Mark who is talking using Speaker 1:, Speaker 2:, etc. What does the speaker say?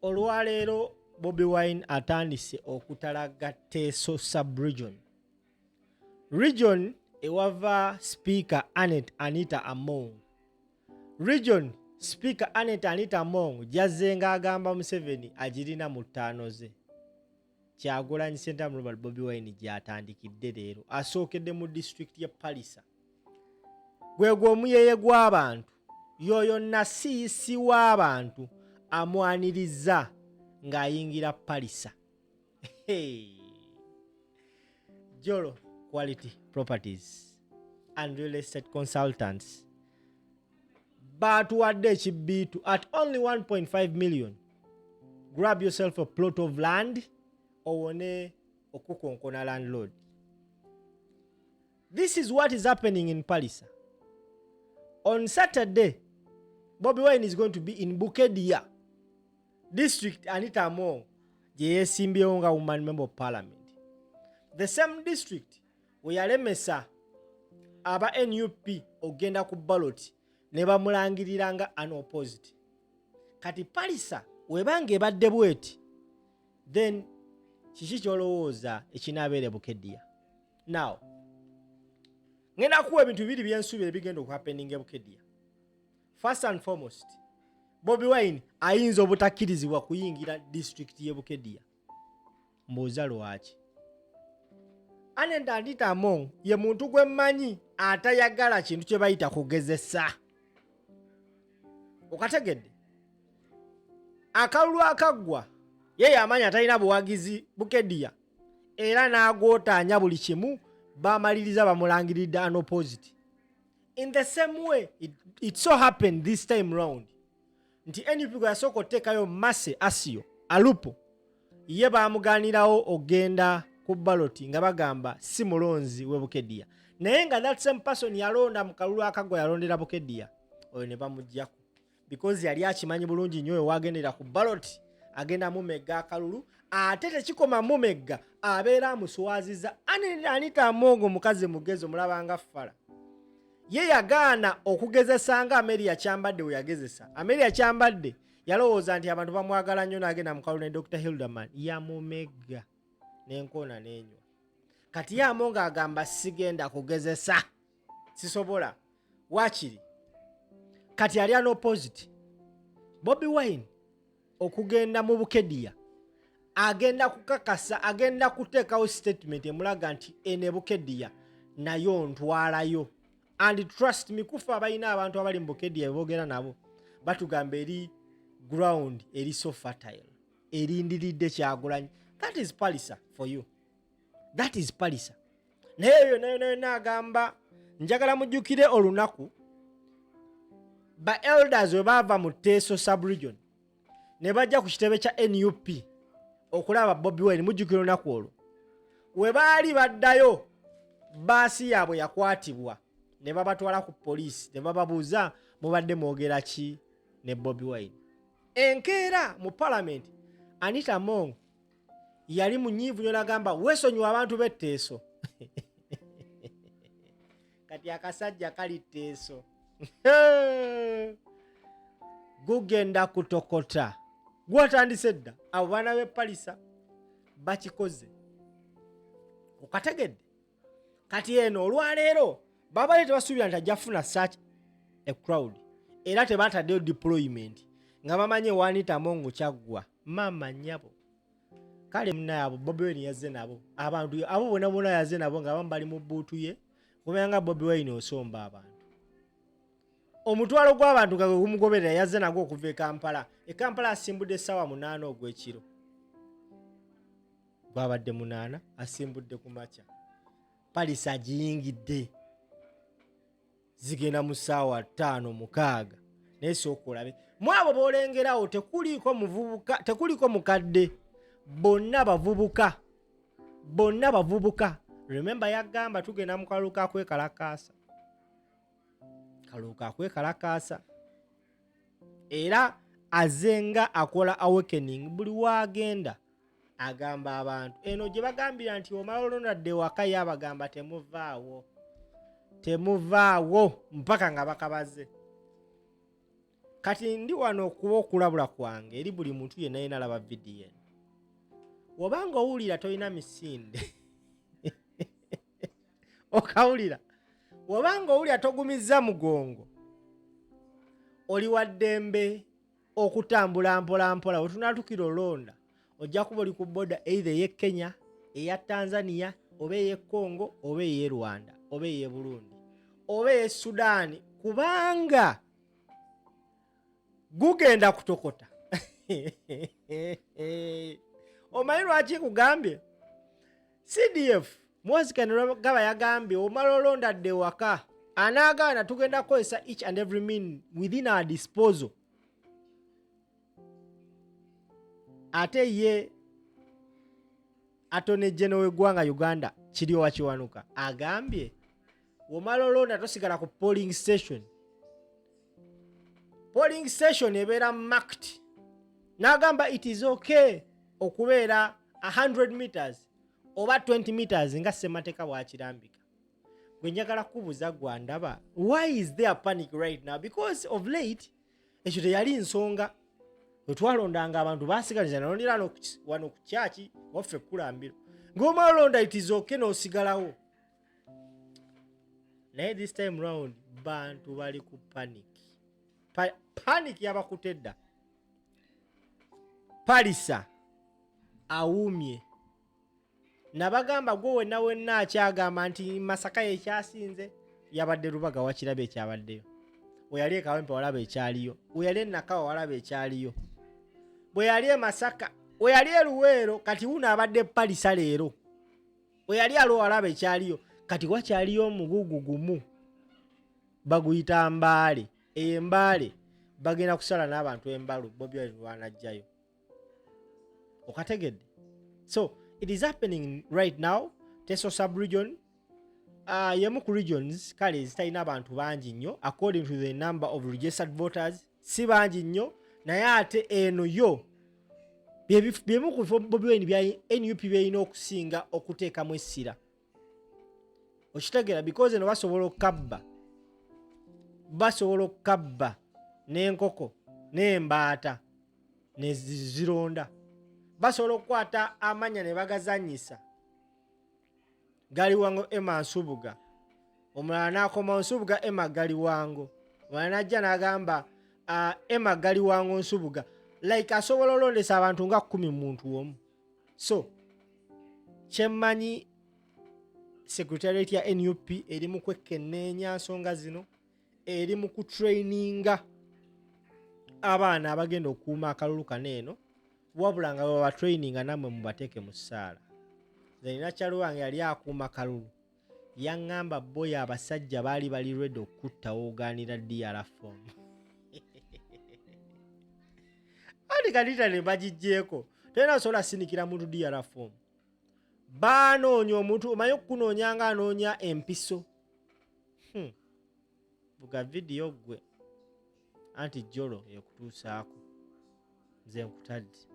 Speaker 1: Olwaleero Bobi Wine atandise okutalaga Teso sub-region. Region ewava Speaker Anita Among. Region Speaker Anita Among jazenga agamba Museveni ajirina mu ttaano ze. Kyagulanyi Sentamu Robert Bobi Wine gyatandikidde leero asookedde mu district ya Pallisa. Gwe gw'omuyeye gw'abantu yoyo nasiisi w'abantu amwaniriza ng'ayingira Pallisa. Jolo Quality Properties and Real Estate Consultants batuwadde ekibbiitu at only 1.5 million. Grab yourself a plot of land owone okukonkona landlord. This is what is happening in Pallisa. On Saturday, Bobi Wine is going to be in Bukedia district Anita Among gye yeesimbyewo nga woman member of parliament. The same district we yalemesa aba NUP ogenda ku ballot ne bamulangirira nga unopposed. Kati Pallisa webanga ebadde bweti then kiki kyolowooza ekinaabeere Bukedia. Now ngenda kuwa ebintu bibiri byensuubira ebigenda okuhappening e Bukedia. First and foremost, Bobi Wine ayinza obutakkirizibwa kuyingira district ye Bukedia. Mbuuza lwaki? Anita Among ye muntu gwe mmanyi atayagala kintu kye bayita kugezesa. Okategedde? Akalulu akaggwa ye yamanyi atalina buwagizi Bukedia era n'agootaanya buli kimu bamaliriza bamulangiridde unopposed. In the same way, it so happened this time round nti NUP yasooka oteekayo Mase Asio Alupo ye baamugaanirawo ogenda ku ballot nga bagamba si mulonzi we Bukedia. Naye nga that same person yalonda mu kalulu akagwa yalondera Bukedia oyo ne bamuggyako because yali akimanyi bulungi nnyo oyo waagendera ku ballot agenda mumegga akalulu ate tekikoma mumegga abeera amuswaziza. Anita Among mukazi mugezi omulabanga fala ye yagaana okugezesa nga Amelia Kyambadde we yagezesa. Amelia Kyambadde yalowooza nti abantu bamwagala nnyo n'agenda mu kalulu ne Dr. Hilderman yamumegga n'enkoona n'enywa. Kati ye Among agamba sigenda kugezesa sisobola waakiri kati yali unopposed. Bobi Wine okugenda mu Bukedia agenda kukakasa agenda kuteekawo statement emulaga nti ene Bukedia nayo ntwalayo. And trust me, kufa abalina abantu abali mu Bukedia boogera nabo batugamba eri ground eri so fertile erindiridde Kyagulanyi. That is Pallisa for you. That is Pallisa. Naye n'agamba njagala mujjukire olunaku ba elders we baava mu Teso sub-region ne bajja ku kitebe kya NUP okulaba Bobi Wine. Mujjukire olunaku olwo we baali baddayo baasi yaabwe yakwatibwa ne babatwala ku poliisi ne bababuuza mubadde mwogera ki ne Bobi Wine. Enkeera mu parliament Anita Among yali munyiivu nnyo n'agamba weesonyiwa abantu b'e Teso. Kati akasajja kali Teso gugenda kutokota gwatandise dda. Abo baana b'e Pallisa bakikoze okategedde. Kati eno Olwaleero babaali tebasuubira nti ajja kufuna such a crowd era tebataddeyo deployment nga bamanyi Anita Among kyaggwa mama nnyabo. Kale munaabo Bobi Wine yazze nabo abantu abo bonna yazze nabo nga abamu bali mu bbuutu ye kumenya nga Bobi Wine osomba abantu. Omutwalo gw'abantu nga gumugoberera yazze nagwo okuva e Kampala. E Kampala asimbudde essaawa 8 ogw'ekiro. Gwabadde 8 asimbudde ku makya. Pallisa agiyingidde zigenda mu ssaawa 5-6 naye sooka olabe mu abo boolengerawo tekuliko muvubuka tekuliko mukadde bonna bavubuka. Remember yagamba tugenda mu kalulu kakwekalakaasa era azenga akola awakening buli waagenda agamba abantu. Eno gye bagambira nti omala olonadde waka ye abagamba temuvaawo mpaka nga bakabaze. kati ndi wano okuba okulabula kwange eri buli muntu yenna yenna alaba vidiyo eno. Wobanga owulira tolina misinde okawulira, wobanga owulira togumizza mugongo, oli waddembe okutambula mpola mpola. Wetunaatukira olonda ojja kuba oli ku boda either ey'e Kenya, eya Tanzania, oba ey'e Congo, oba ey'e Rwanda, oba ey'e Burundi, oba ey'e Sudaani, kubanga gugenda kutokota. Omanyi lwaki kugambye? CDF mwazikano gaba yagambye omala olondadde waka anaagaana tugenda kukozesa each and every mean within our disposal. Ate ye Attorney General w'eggwanga Uganda kiri wakiwanuka agambye omala olonda tosigala ku polling station. Polling station ebeera marked. N'agamba it is okay okubeera 100 meters oba 20 meters nga ssemateeka bw'akirambika. Gwe njagala kubuuza gwa ndaba, why is there panic right now? Because of late ekyo teyali nsonga. Wetwalondanga abantu baasigaliza nalondera wano ku kyaki waffe Kulambiro. Ng'omala olonda it is okay n'osigalawo. Naye this time round bantu bali ku panic. Panic yabakutedda. Pallisa awuumye. Nabagamba gwe wenna wenna akyagamba nti Masaka ekyasinze yabadde Lubaga wakiraba ekyabaddeyo. Weyali Kawempe walaba ekyaliyo. Weyali Nakawa walaba ekyaliyo. Bwe yali e Masaka, we yali e Luweero, kati wuno abadde Pallisa leero. We yali alo walaba ekyaliyo, kati wakyaliyo omugugu gumu. Baguyita Mbaale. Embaale bagenda kusala n'abantu embalu Bobi wanajjayo. Okategedde? So it is happening right now. Teso sub-region, yemu ku regions kale zitalina abantu bangi nnyo according to the number of registered voters, si bangi nnyo, naye ate eno yo byemu ku Bobi Wine bya NUP byalina okusinga okuteekamu essira. Okitegeera because eno basobola okukabba n'enkoko n'embaata ne zironda. Basobola okukwata amanya ne bagazanyisa. Galiwango Emma Nsubuga, omulala n'akoma Nsubuga Emma Galiwango, omulala n'ajja n'agamba Emma Galiwango Nsubuga, like asobola olondesa abantu nga 10 muntu omu. So kyemmanyi secretariat ya NUP eri mu kwekenneenya nsonga zino, eri mu kutraininga abaana abagenda okukuuma akalulu kaneeno, wabula nga baba traininga namwe mubateeke mu ssaala. Nina kyalo wange yali akuuma kalulu, yaŋŋamba boya abasajja baali bali ready okutta oganira DR form. Ati kadita ne bagijjeeko tena sola sinikira muntu DR form. Baanoonya omuntu omanyi okukunoonya nga anoonya empiso. Buga vidiyo gwe anti jolo ekutuusaako nze nkutadde.